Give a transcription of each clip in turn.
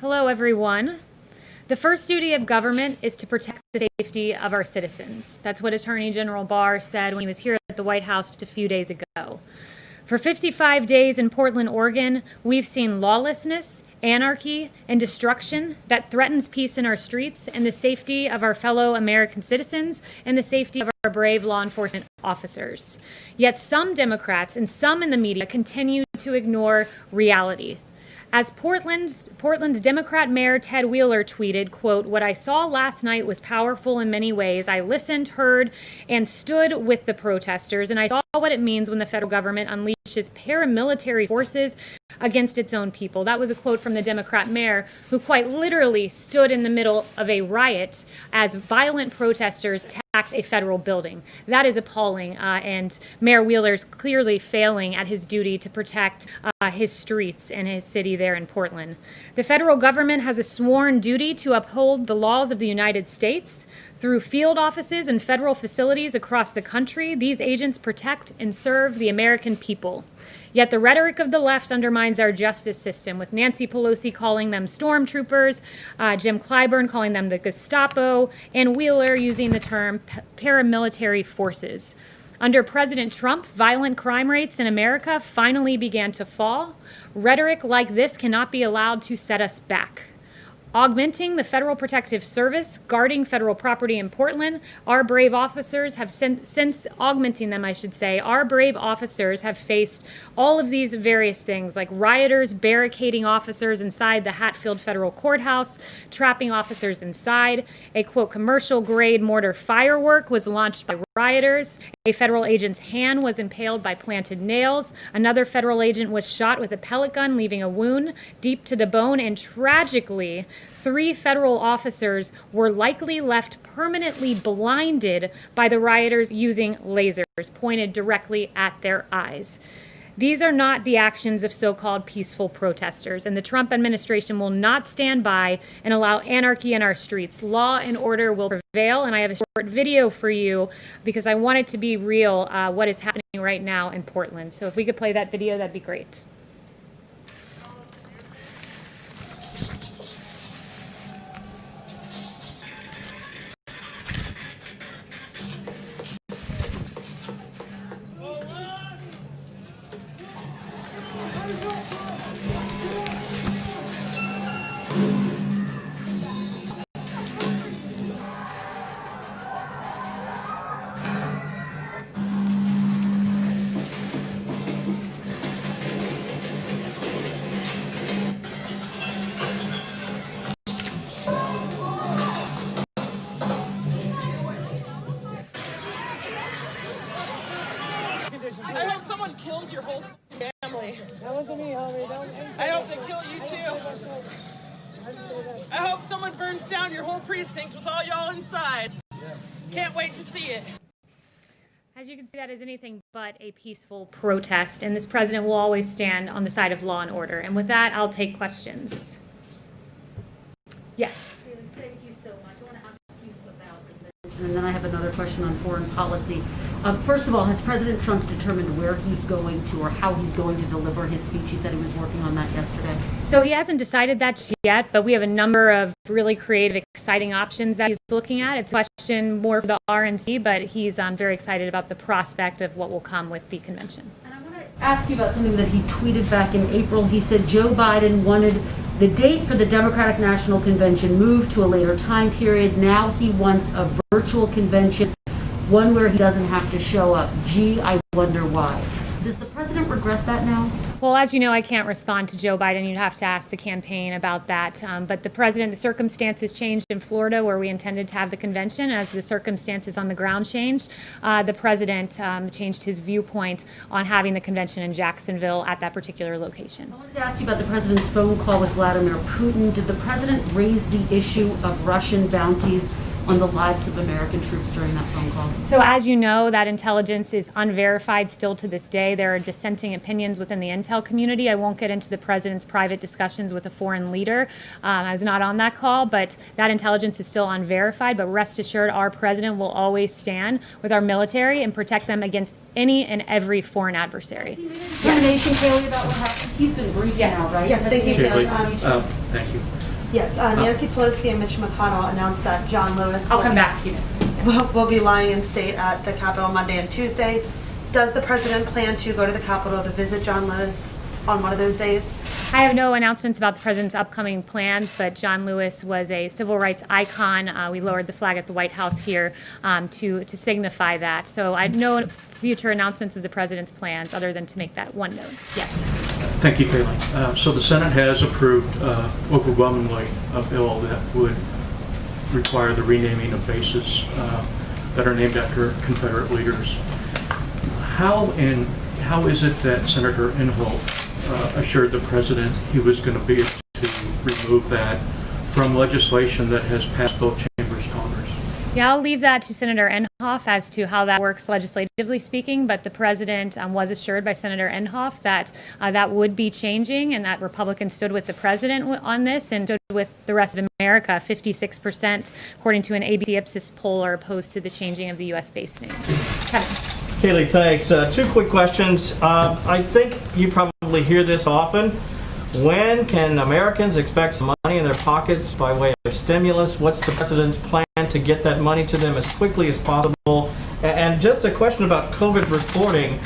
Hello, everyone. The first duty of government is to protect the safety of our citizens. That's what Attorney General Barr said when he was here at the White House just a few days ago. For 55 days in Portland, Oregon, we've seen lawlessness, anarchy, and destruction that threatens peace in our streets and the safety of our fellow American citizens and the safety of our brave law enforcement officers. Yet some Democrats and some in the media continue to ignore reality. As Portland's Democrat Mayor Ted Wheeler tweeted, quote, "What I saw last night was powerful in many ways. I listened, heard, and stood with the protesters, and I saw what it means when the federal government unleashes paramilitary forces against its own people." That was a quote from the Democrat mayor, who quite literally stood in the middle of a riot as violent protesters attacked a federal building. That is appalling, and Mayor Wheeler's clearly failing at his duty to protect his streets and his city there in Portland. The federal government has a sworn duty to uphold the laws of the United States. Through field offices and federal facilities across the country, these agents protect and serve the American people. Yet the rhetoric of the left undermines our justice system, with Nancy Pelosi calling them stormtroopers, Jim Clyburn calling them the Gestapo, and Wheeler using the term paramilitary forces. Under President Trump, violent crime rates in America finally began to fall. Rhetoric like this cannot be allowed to set us back. Augmenting the Federal Protective Service, guarding federal property in Portland, our brave officers have since augmenting them, I should say, our brave officers have faced all of these various things, like rioters barricading officers inside the Hatfield Federal Courthouse, trapping officers inside. A, quote, commercial-grade mortar firework was launched by rioters. A federal agent's hand was impaled by planted nails. Another federal agent was shot with a pellet gun, leaving a wound deep to the bone. And tragically, 3 federal officers were likely left permanently blinded by the rioters using lasers pointed directly at their eyes. These are not the actions of so-called peaceful protesters, and the Trump administration will not stand by and allow anarchy in our streets. Law and order will prevail, and I have a short video for you because I want it to be real what is happening right now in Portland. So if we could play that video, that'd be great. someone kills your whole family. That wasn't me, homie. I hope they kill you too. I hope someone burns down your whole precinct with all y'all inside. Can't wait to see it. As you can see, that is anything but a peaceful protest, and this president will always stand on the side of law and order. And with that, I'll take questions. Yes. Thank you so much. I want to ask you about the convention, and then I have another question on foreign policy. First of all, has President Trump determined where he's going to or how he's going to deliver his speech? He said he was working on that yesterday. So he hasn't decided that yet, but we have a number of really creative, exciting options that he's looking at. It's a question more for the RNC, but he's very excited about the prospect of what will come with the convention. And I want to ask you about something that he tweeted back in April. He said Joe Biden wanted the date for the Democratic National Convention moved to a later time period. Now he wants a virtual convention, one where he doesn't have to show up. Gee, I wonder why. Does the president regret that now? Well, as you know, I can't respond to Joe Biden. You'd have to ask the campaign about that. But the circumstances changed in Florida where we intended to have the convention. As the circumstances on the ground changed, the president changed his viewpoint on having the convention in Jacksonville at that particular location. I wanted to ask you about the president's phone call with Vladimir Putin. Did the president raise the issue of Russian bounties on the lives of American troops during that phone call? So as you know, that intelligence is unverified still to this day. There are dissenting opinions within the intel community. I won't get into the president's private discussions with a foreign leader. I was not on that call, but that intelligence is still unverified. But rest assured, our president will always stand with our military and protect them against any and every foreign adversary. He made a determination, Kayleigh, about what happened. He's been briefed now, right? Yes, thank you. Thank you. Yes, Nancy Pelosi and Mitch McConnell announced that John Lewis I'll come back to you next. will be lying in state at the Capitol Monday and Tuesday. Does the president plan to go to the Capitol to visit John Lewis on one of those days? I have no announcements about the president's upcoming plans, but John Lewis was a civil rights icon. We lowered the flag at the White House here to signify that. So I have no future announcements of the president's plans other than to make that one note. Yes. Thank you, Kayleigh. So the Senate has approved overwhelmingly a bill that would require the renaming of bases that are named after Confederate leaders. How is it that Senator Inhofe assured the president he was going to be able to remove that from legislation that has passed both chambers of Congress? Yeah, I'll leave that to Senator Inhofe as to how that works legislatively speaking, but the president was assured by Senator Inhofe that that would be changing and that Republicans stood with the president on this and stood with the rest of America. 56%, according to an ABC Ipsos poll, are opposed to the changing of the U.S.-based names. Kevin. Kayleigh, thanks. Two quick questions. I think you probably hear this often. When can Americans expect some money in their pockets by way of stimulus? What's the president's plan to get that money to them as quickly as possible? And just a question about COVID reporting.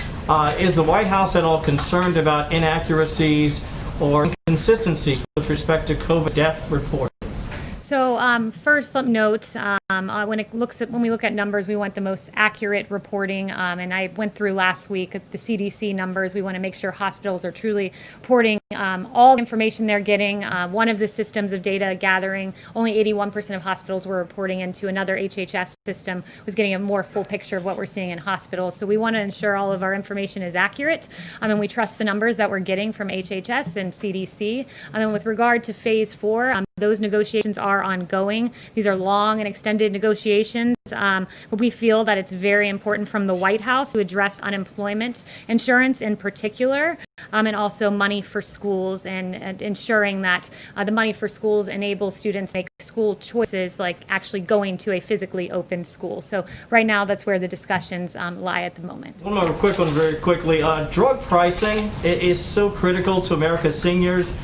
Is the White House at all concerned about inaccuracies or inconsistency with respect to COVID death reporting? So first, some note, when we look at numbers, we want the most accurate reporting. And I went through last week at the CDC numbers. We want to make sure hospitals are truly reporting all the information they're getting. One of the systems of data gathering, only 81% of hospitals were reporting into. Another HHS system was getting a more full picture of what we're seeing in hospitals. So we want to ensure all of our information is accurate. And we trust the numbers that we're getting from HHS and CDC. And with regard to phase 4, those negotiations are ongoing. These are long and extended negotiations, but we feel that it's very important from the White House to address unemployment insurance in particular, and also money for schools and ensuring that the money for schools enables students to make school choices like actually going to a physically open school. So right now that's where the discussions lie at the moment. One more quick one very quickly. Drug pricing is so critical to America's seniors.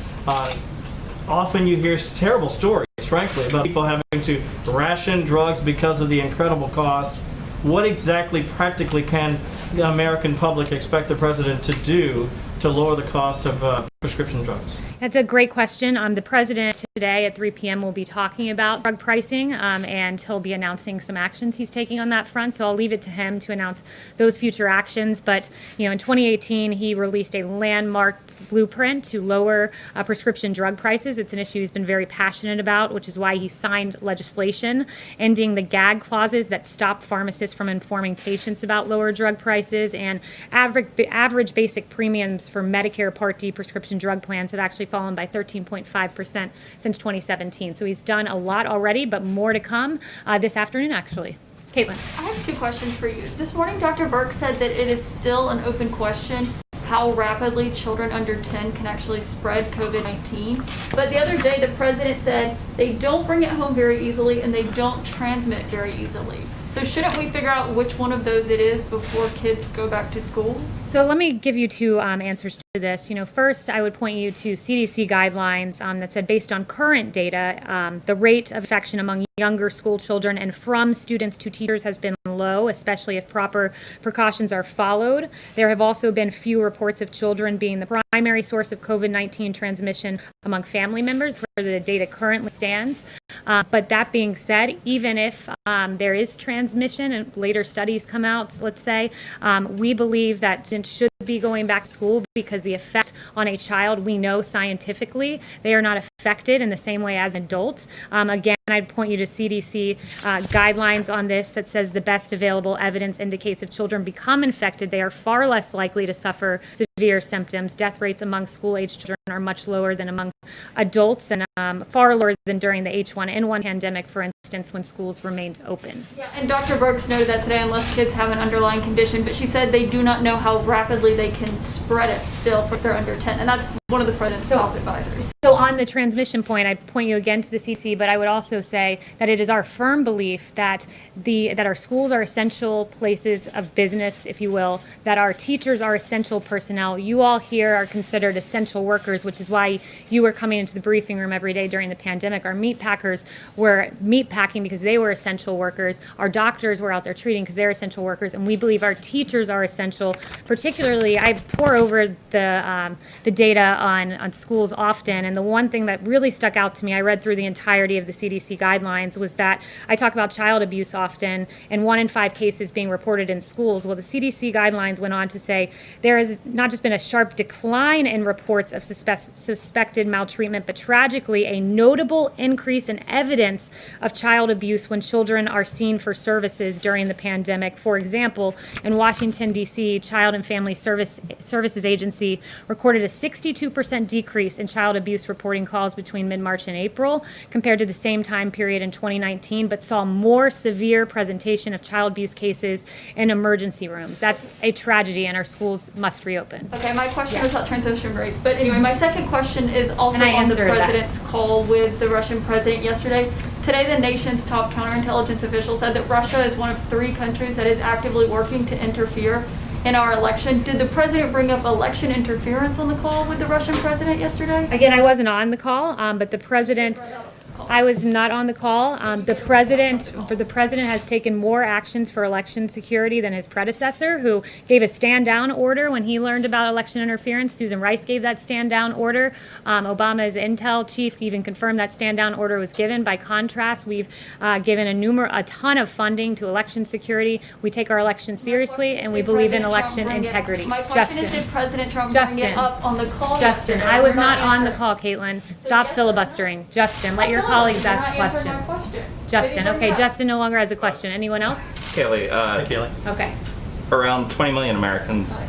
Often you hear terrible stories, frankly, about people having to ration drugs because of the incredible cost. What exactly practically can the American public expect the president to do to lower the cost of prescription drugs? That's a great question. The president today at 3 p.m. will be talking about drug pricing, and he'll be announcing some actions he's taking on that front. So I'll leave it to him to announce those future actions. But in 2018, he released a landmark blueprint to lower prescription drug prices. It's an issue he's been very passionate about, which is why he signed legislation ending the gag clauses that stop pharmacists from informing patients about lower drug prices, and average basic premiums for Medicare Part D prescription drug plans have actually fallen by 13.5% since 2017. So he's done a lot already, but more to come this afternoon, actually. Kayleigh. I have two questions for you. This morning, Dr. Burke said that it is still an open question how rapidly children under 10 can actually spread COVID-19. But the other day, the president said they don't bring it home very easily and they don't transmit very easily. So shouldn't we figure out which one of those it is before kids go back to school? So let me give you two answers to this. First, I would point you to CDC guidelines that said based on current data, the rate of infection among younger school children and from students to teachers has been low, especially if proper precautions are followed. There have also been few reports of children being the primary source of COVID-19 transmission among family members, where the data currently stands. But that being said, even if there is transmission and later studies come out, let's say, we believe that students should be going back to school because the effect on a child, we know scientifically, they are not affected in the same way as an adult. Again, I'd point you to CDC guidelines on this that says the best available evidence indicates if children become infected, they are far less likely to suffer severe symptoms. Death rates among school-age children are much lower than among adults, and far lower than during the H1N1 pandemic, for instance, when schools remained open. Yeah, and Dr. Brooks noted that today, unless kids have an underlying condition, but she said they do not know how rapidly they can spread it still if they're under 10, and that's one of the president's top advisors. So on the transmission point, I'd point you again to the CDC, but I would also say that it is our firm belief that that our schools are essential places of business, if you will, that our teachers are essential personnel. You all here are considered essential workers, which is why you were coming into the briefing room every day during the pandemic. Our meat packers were meat packing because they were essential workers. Our doctors were out there treating because they're essential workers, and we believe our teachers are essential. Particularly, I pore over the data on schools often, and the one thing that really stuck out to me, I read through the entirety of the CDC guidelines, was that I talk about child abuse often, and 1 in 5 cases being reported in schools. Well, the CDC guidelines went on to say there has not just been a sharp decline in reports of suspected maltreatment, but tragically a notable increase in evidence of child abuse when children are seen for services during the pandemic. For example, in Washington, D.C., Child and Family Services Agency recorded a 62% decrease in child abuse reporting calls between mid-March and April compared to the same time period in 2019, but saw more severe presentation of child abuse cases in emergency rooms. That's a tragedy, and our schools must reopen. Okay, my question was about transmission rates, but anyway, my second question is also And I on the answered that. president's call with the Russian president yesterday. Today, the nation's top counterintelligence official said that Russia is one of 3 countries that is actively working to interfere in our election. Did the president bring up election interference on the call with the Russian president yesterday? Again, I wasn't on the call, but the president, I was not on the call. The president has taken more actions for election security than his predecessor, who gave a stand-down order when he learned about election interference. Susan Rice gave that stand-down order. Obama's intel chief even confirmed that stand-down order was given. By contrast, we've given a ton of funding to election security. We take our elections seriously, and we believe in election integrity. My question is, did President Trump bring it up on the call? Justin, I was not on the call, Caitlin. Stop filibustering. Justin, let your colleagues ask questions. Justin, okay, Justin no longer has a question. Anyone else? Kayleigh, Okay. around 20 million Americans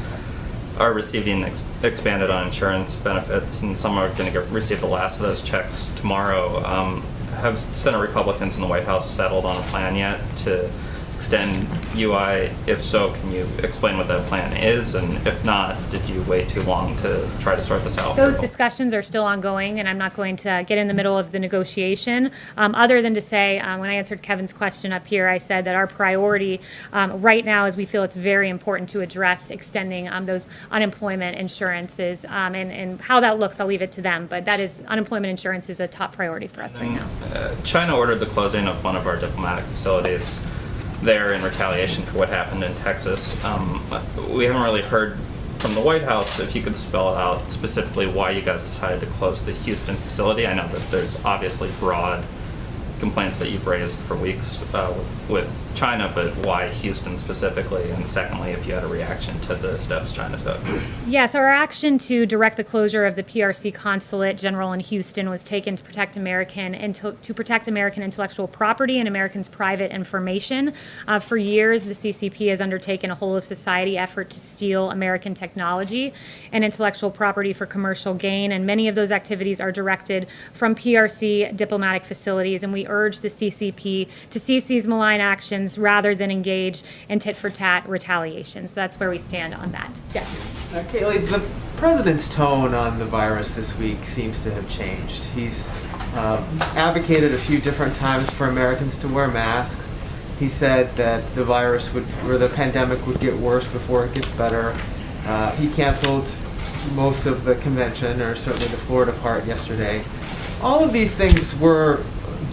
are receiving expanded uninsurance benefits, and some are going to receive the last of those checks tomorrow. Have Senate Republicans in the White House settled on a plan yet to extend UI? If so, can you explain what that plan is? And if not, did you wait too long to try to sort this out? Those discussions are still ongoing, and I'm not going to get in the middle of the negotiation, other than to say, when I answered Kevin's question up here, I said that our priority right now is we feel it's very important to address extending those unemployment insurances, and how that looks, I'll leave it to them, but that is, unemployment insurance is a top priority for us right now. China ordered the closing of one of our diplomatic facilities there in retaliation for what happened in Texas. We haven't really heard from the White House, if you could spell out specifically why you guys decided to close the Houston facility. I know that there's obviously broad complaints that you've raised for weeks with China, but why Houston specifically? And secondly, if you had a reaction to the steps China took. Yeah, so our action to direct the closure of the PRC Consulate General in Houston was taken to protect American intellectual property and Americans' private information. For years, the CCP has undertaken a whole of society effort to steal American technology and intellectual property for commercial gain, and many of those activities are directed from PRC diplomatic facilities, and we urge the CCP to cease these malign actions rather than engage in tit-for-tat retaliation. So that's where we stand on that. Jeff. Kayleigh, the president's tone on the virus this week seems to have changed. He's advocated a few different times for Americans to wear masks. He said that the virus or the pandemic would get worse before it gets better. He canceled most of the convention, or certainly the Florida part, yesterday. All of these things were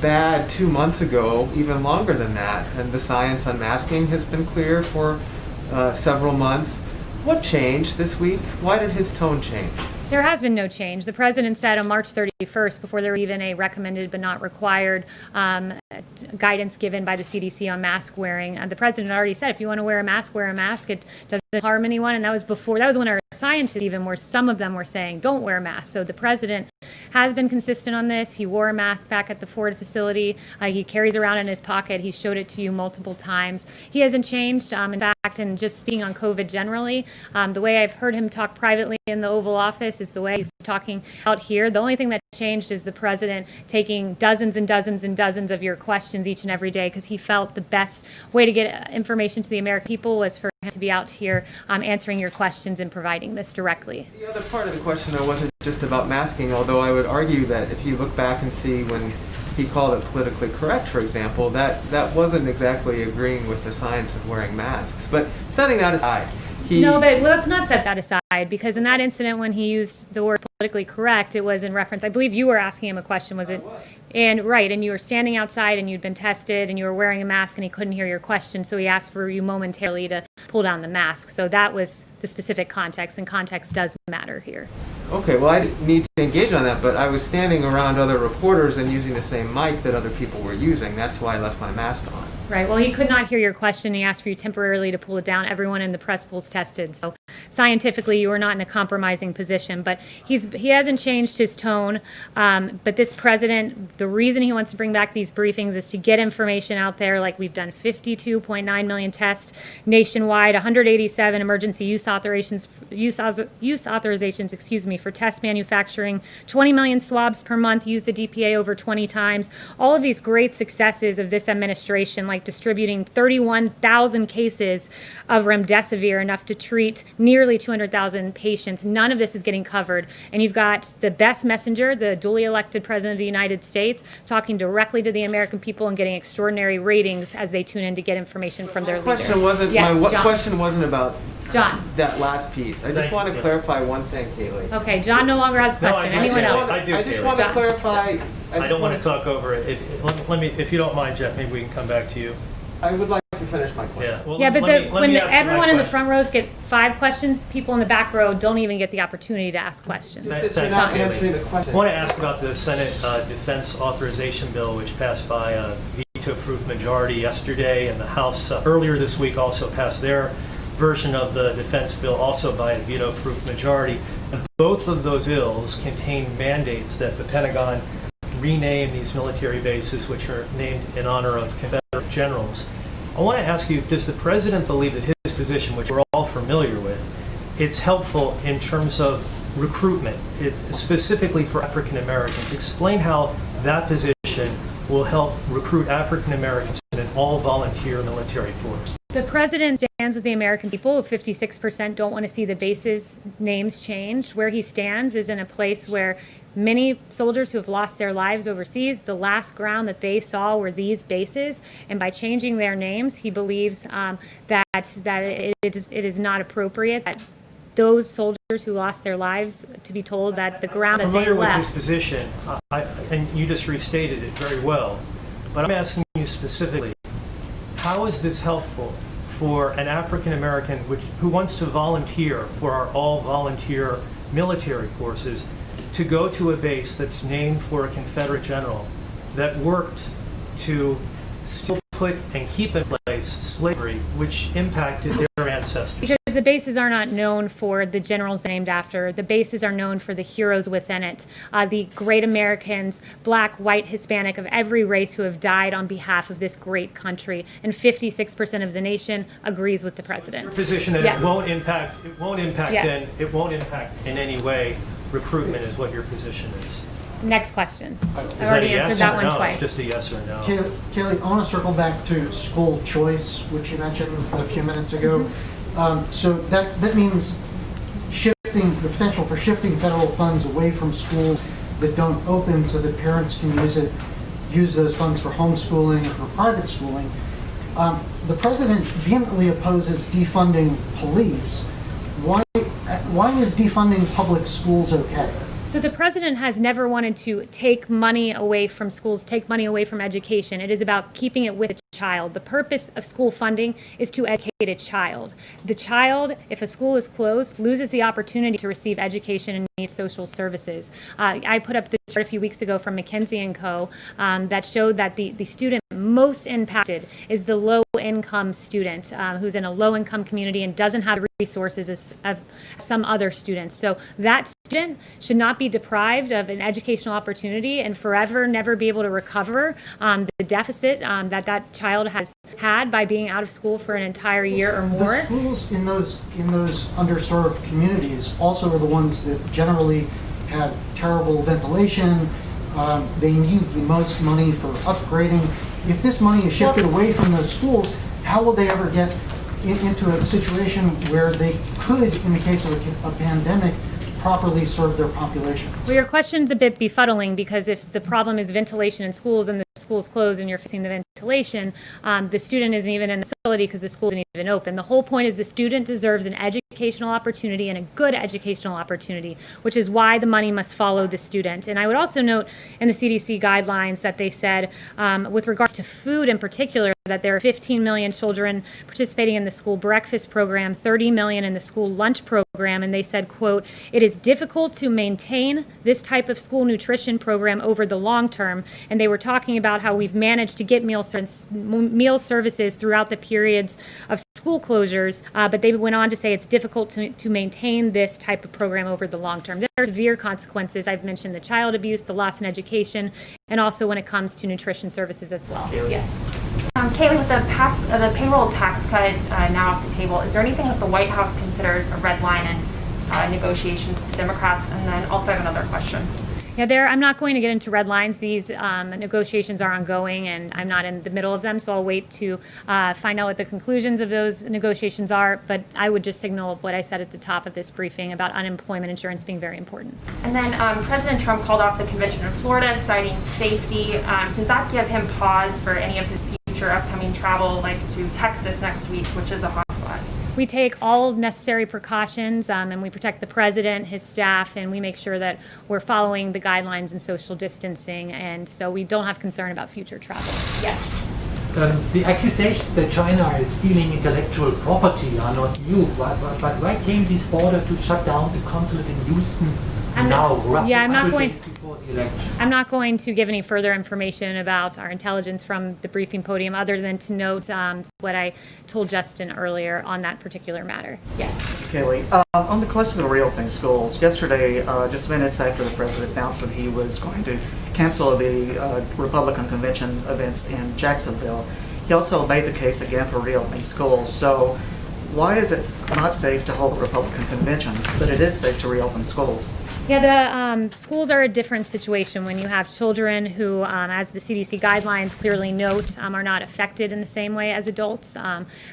bad 2 months ago, even longer than that, and the science on masking has been clear for several months. What changed this week? Why did his tone change? There has been no change. The president said on March 31st, before there were even a recommended but not required guidance given by the CDC on mask wearing, the president already said, if you want to wear a mask, wear a mask. It doesn't harm anyone. And that was when our scientists even were, some of them were saying, don't wear a mask. So the president has been consistent on this. He wore a mask back at the Ford facility. He carries around in his pocket. He showed it to you multiple times. He hasn't changed. In fact, and just speaking on COVID generally, the way I've heard him talk privately in the Oval Office is the way he's talking out here. The only thing that changed is the president taking dozens and dozens and dozens of your questions each and every day, because he felt the best way to get information to the American people was for him to be out here answering your questions and providing this directly. The other part of the question, though, wasn't just about masking, although I would argue that if you look back and see when he called it politically correct, for example, that wasn't exactly agreeing with the science of wearing masks. But setting that aside, No, but let's not set that aside, because in that incident when he used the word politically correct, it was in reference, I believe you were asking him a question, was it? And right, and you were standing outside and you'd been tested and you were wearing a mask and he couldn't hear your question, so he asked for you momentarily to pull down the mask. So that was the specific context, and context does matter here. Okay, well, I didn't need to engage on that, but I was standing around other reporters and using the same mic that other people were using. That's why I left my mask on. Right. Well, he could not hear your question. He asked for you temporarily to pull it down. Everyone in the press pool's tested. So scientifically, you were not in a compromising position. But he hasn't changed his tone. But this president, the reason he wants to bring back these briefings is to get information out there. Like, we've done 52.9 million tests nationwide, 187 emergency use authorizations, for test manufacturing, 20 million swabs per month, use the DPA over 20 times. All of these great successes of this administration, like distributing 31,000 cases of remdesivir, enough to treat nearly 200,000 patients. None of this is getting covered. And you've got the best messenger, the duly elected president of the United States, talking directly to the American people and getting extraordinary ratings as they tune in to get information from their leader. My question wasn't about John. that last piece. I just want to clarify one thing, Kayleigh. Okay, John no longer has a question. Anyone else? I just want to clarify. I don't want to talk over it. If you don't mind, Jeff, maybe we can come back to you. I would like to finish my question. Yeah, well, Yeah, but when everyone in the question. front rows get 5 questions, people in the back row don't even get the opportunity to ask questions. Just that you're not answering the question. I want to ask about the Senate Defense Authorization Bill, which passed by a veto-proof majority yesterday, and the House earlier this week also passed their version of the defense bill, also by a veto-proof majority. And both of those bills contain mandates that the Pentagon rename these military bases, which are named in honor of Confederate generals. I want to ask you, does the president believe that his position, which we're all familiar with, it's helpful in terms of recruitment, specifically for African Americans? Explain how that position will help recruit African Americans in an all-volunteer military force. The president stands with the American people. 56% don't want to see the bases' names changed. Where he stands is in a place where many soldiers who have lost their lives overseas, the last ground that they saw were these bases. And by changing their names, he believes that it is not appropriate that those soldiers who lost their lives to be told that the ground that they left. I'm familiar with his position, and you just restated it very well. But I'm asking you specifically, how is this helpful for an African American who wants to volunteer for our all-volunteer military forces to go to a base that's named for a Confederate general that worked to still put and keep in place slavery, which impacted their ancestors. Because the bases are not known for the generals named after. The bases are known for the heroes within it, the great Americans, black, white, Hispanic, of every race who have died on behalf of this great country. And 56% of the nation agrees with the president. Your position that Yes. it won't impact Yes. then, it won't impact in any way recruitment is what your position is. Next question. I've Is that a already yes answered that or one no? twice. It's just a yes or no. Kayleigh, I want to circle back to school choice, which you mentioned a few minutes ago. So that means shifting, the potential for shifting federal funds away from schools that don't open so that parents can use those funds for homeschooling or for private schooling. The president vehemently opposes defunding police. Why is defunding public schools okay? So the president has never wanted to take money away from schools, take money away from education. It is about keeping it with the child. The purpose of school funding is to educate a child. The child, if a school is closed, loses the opportunity to receive education and need social services. I put up the chart a few weeks ago from McKinsey & Co. That showed that the student most impacted is the low-income student who's in a low-income community and doesn't have the resources of some other students. So that student should not be deprived of an educational opportunity and forever never be able to recover the deficit that child has had by being out of school for an entire year or more. The schools in those underserved communities also are the ones that generally have terrible ventilation. They need the most money for upgrading. If this money is shifted away from those schools, how will they ever get into a situation where they could, in the case of a pandemic, properly serve their population? Well, your question's a bit befuddling because if the problem is ventilation in schools and the school's closed and you're fixing the ventilation, the student isn't even in the facility because the school isn't even open. The whole point is the student deserves an educational opportunity and a good educational opportunity, which is why the money must follow the student. And I would also note in the CDC guidelines that they said, with regards to food in particular, that there are 15 million children participating in the school breakfast program, 30 million in the school lunch program, and they said, quote, "It is difficult to maintain this type of school nutrition program over the long term." And they were talking about how we've managed to get meal services throughout the periods of school closures, but they went on to say it's difficult to maintain this type of program over the long term. There are severe consequences. I've mentioned the child abuse, the loss in education, and also when it comes to nutrition services as well. Yes. Kayleigh, with the payroll tax cut now off the table, is there anything that the White House considers a red line in negotiations with the Democrats? And then also I have another question. Yeah, I'm not going to get into red lines. These negotiations are ongoing, and I'm not in the middle of them, so I'll wait to find out what the conclusions of those negotiations are. But I would just signal what I said at the top of this briefing about unemployment insurance being very important. And then President Trump called off the convention in Florida, citing safety. Does that give him pause for any of his future upcoming travel, like to Texas next week, which is a hotspot? We take all necessary precautions and we protect the president, his staff, and we make sure that we're following the guidelines and social distancing, and so we don't have concern about future travel. Yes. The accusations that China is stealing intellectual property are not new, but why came this order to shut down the consulate in Houston now, roughly 100 days before the election? I'm not going to give any further information about our intelligence from the briefing podium other than to note what I told Justin earlier on that particular matter. Yes. Kayleigh, on the question of reopening schools, yesterday, just minutes after the president announced that he was going to cancel the Republican convention events in Jacksonville, he also made the case again for reopening schools. So why is it not safe to hold a Republican convention, but it is safe to reopen schools? Yeah, the schools are a different situation when you have children who, as the CDC guidelines clearly note, are not affected in the same way as adults.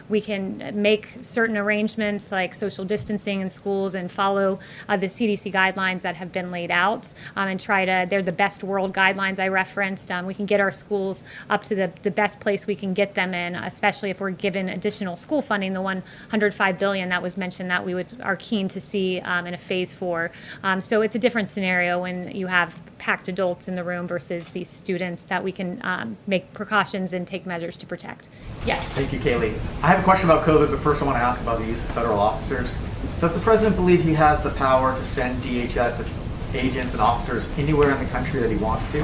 We can make certain arrangements like social distancing in schools and follow the CDC guidelines that have been laid out and they're the best world guidelines I referenced. We can get our schools up to the best place we can get them in, especially if we're given additional school funding, the $105 billion that was mentioned that we are keen to see in a phase 4. So So it's a different scenario when you have packed adults in the room versus these students that we can make precautions and take measures to protect. Yes. Thank you, Kayleigh. I have a question about COVID, but first I want to ask about the use of federal officers. Does the president believe he has the power to send DHS agents and officers anywhere in the country that he wants to?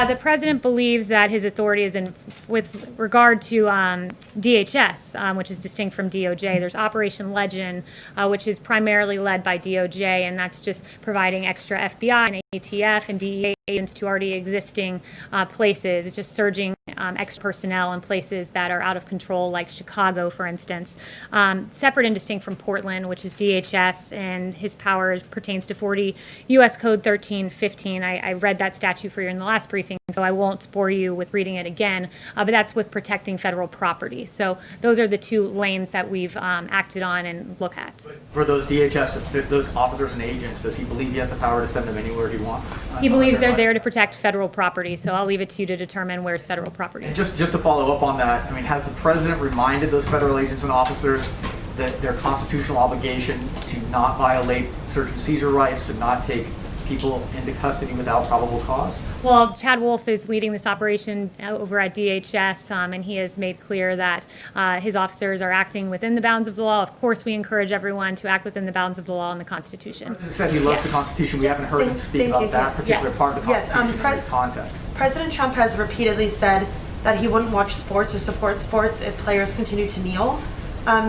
The president believes that his authority is in, with regard to DHS, which is distinct from DOJ. There's Operation Legend, which is primarily led by DOJ, and that's just providing extra FBI and ATF and DEA agents to already existing places. It's just surging extra personnel in places that are out of control, like Chicago, for instance. Separate and distinct from Portland, which is DHS, and his power pertains to 40 U.S. Code 1315. I read that statute for you in the last briefing, so I won't bore you with reading it again, but that's with protecting federal property. So those are the two lanes that we've acted on and look at. For those DHS, those officers and agents, does he believe he has the power to send them anywhere he wants? He believes they're there to protect federal property, so I'll leave it to you to determine where's federal property. And just to follow up on that, I mean, has the president reminded those federal agents and officers that their constitutional obligation to not violate search and seizure rights and not take people into custody without probable cause? Well, Chad Wolf is leading this operation over at DHS, and he has made clear that his officers are acting within the bounds of the law. Of course, we encourage everyone to act within the bounds of the law and the Constitution. The president said he loves the Constitution. We haven't heard him speak about that particular part of the Constitution in this context. President Trump has repeatedly said that he wouldn't watch sports or support sports if players continue to kneel.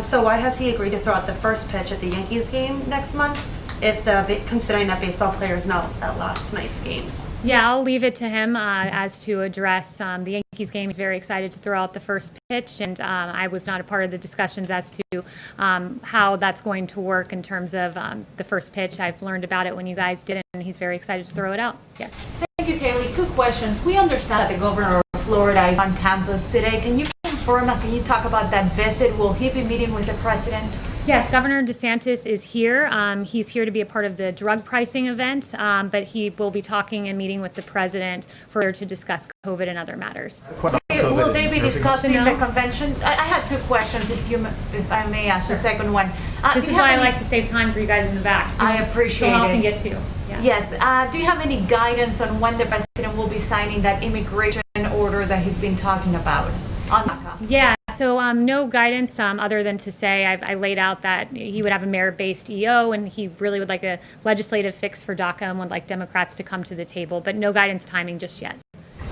So why has he agreed to throw out the first pitch at the Yankees game next month, if considering that baseball player is not at last night's games? Yeah, I'll leave it to him as to address the Yankees game. He's very excited to throw out the first pitch, and I was not a part of the discussions as to how that's going to work in terms of the first pitch. I've learned about it when you guys did it, and he's very excited to throw it out. Yes. Thank you, Kayleigh. Two questions. We understand that the governor of Florida is on campus today. Can you confirm and can you talk about that visit? Will he be meeting with the president? Yes, Governor DeSantis is here. He's here to be a part of the drug pricing event, but he will be talking and meeting with the president to discuss COVID and other matters. Will they be discussing the convention? I had two questions, if I may ask the second one. This is why I like to save time for you guys in the back. I appreciate it. So often get to. Yeah. Yes. Do you have any guidance on when the president will be signing that immigration order that he's been talking about on DACA? Yeah. So no guidance other than to say I laid out that he would have a merit-based EO and he really would like a legislative fix for DACA and would like Democrats to come to the table, but no guidance timing just yet.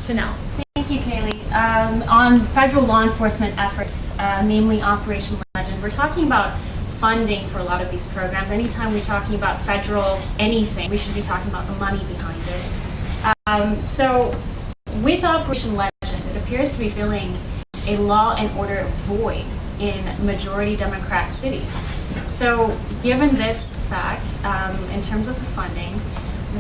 Chanel. Thank you, Kayleigh. On federal law enforcement efforts, namely Operation Legend, we're talking about funding for a lot of these programs. Anytime we're talking about federal anything, we should be talking about the money behind it. So with Operation Legend, it appears to be filling a law and order void in majority Democrat cities. So given this fact, in terms of the funding,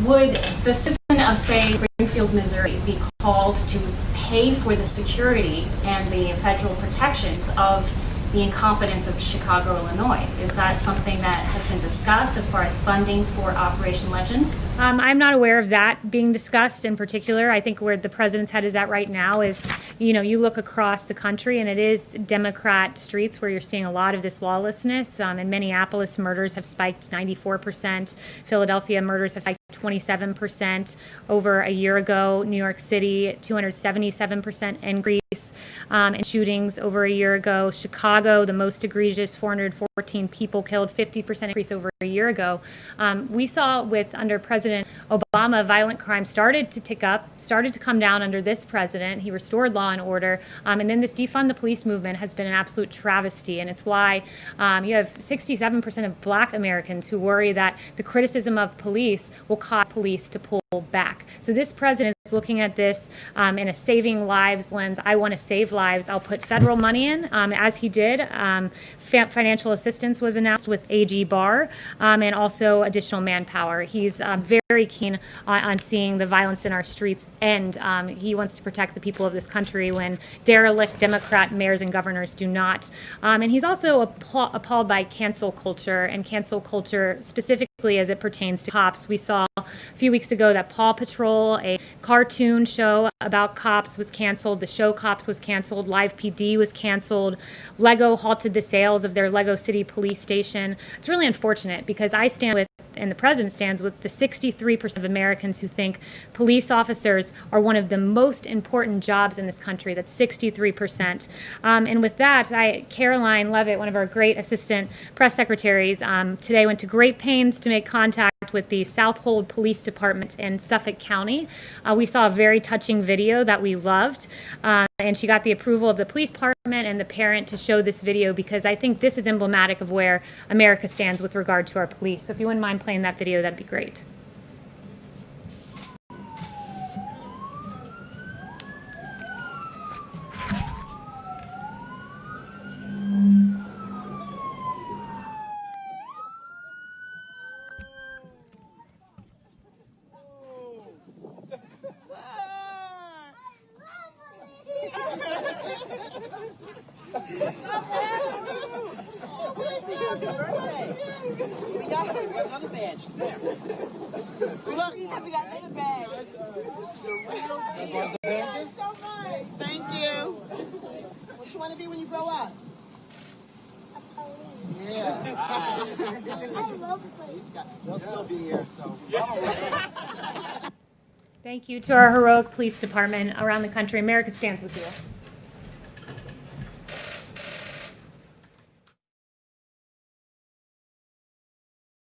would the citizen of, say, Springfield, Missouri be called to pay for the security and the federal protections of the incompetence of Chicago, Illinois? Is that something that has been discussed as far as funding for Operation Legend? I'm not aware of that being discussed in particular. I think where the president's head is at right now is, you look across the country and it is Democrat streets where you're seeing a lot of this lawlessness. In Minneapolis, murders have spiked 94%. Philadelphia, murders have spiked 27% over a year ago. New York City, 277% increase in shootings over a year ago. Chicago, the most egregious, 414 people killed, 50% increase over a year ago. We saw under President Obama, violent crime started to tick up, started to come down under this president. He restored law and order. And then this defund the police movement has been an absolute travesty. And it's why you have 67% of Black Americans who worry that the criticism of police will cause police to pull back. So this president is looking at this in a saving lives lens. I want to save lives. I'll put federal money in, as he did. Financial assistance was announced with AG Barr, and also additional manpower. He's very keen on seeing the violence in our streets end. He wants to protect the people of this country when derelict Democrat mayors and governors do not. And he's also appalled by cancel culture, and cancel culture specifically as it pertains to cops. We saw a few weeks ago that Paw Patrol, a cartoon show about cops, was canceled. The show Cops was canceled. Live PD was canceled. Lego halted the sales of their Lego City police station. It's really unfortunate because I stand with and the president stands with the 63% of Americans who think police officers are one of the most important jobs in this country. That's 63%. And with that, Caroline Levitt, one of our great assistant press secretaries, today went to great pains to make contact with the Southold Police Department in Suffolk County. We saw a very touching video that we loved, and she got the approval of the police department and the parent to show this video because I think this is emblematic of where America stands with regard to our police. So if you wouldn't mind playing that video, that'd be great. We got another badge. There. Look, we got another badge. This is the real deal. Thank you so much. Thank you. What you want to be when you grow up? A police. Yeah. I love police. They'll still be here, so. Thank you to our heroic police department around the country. America stands with you.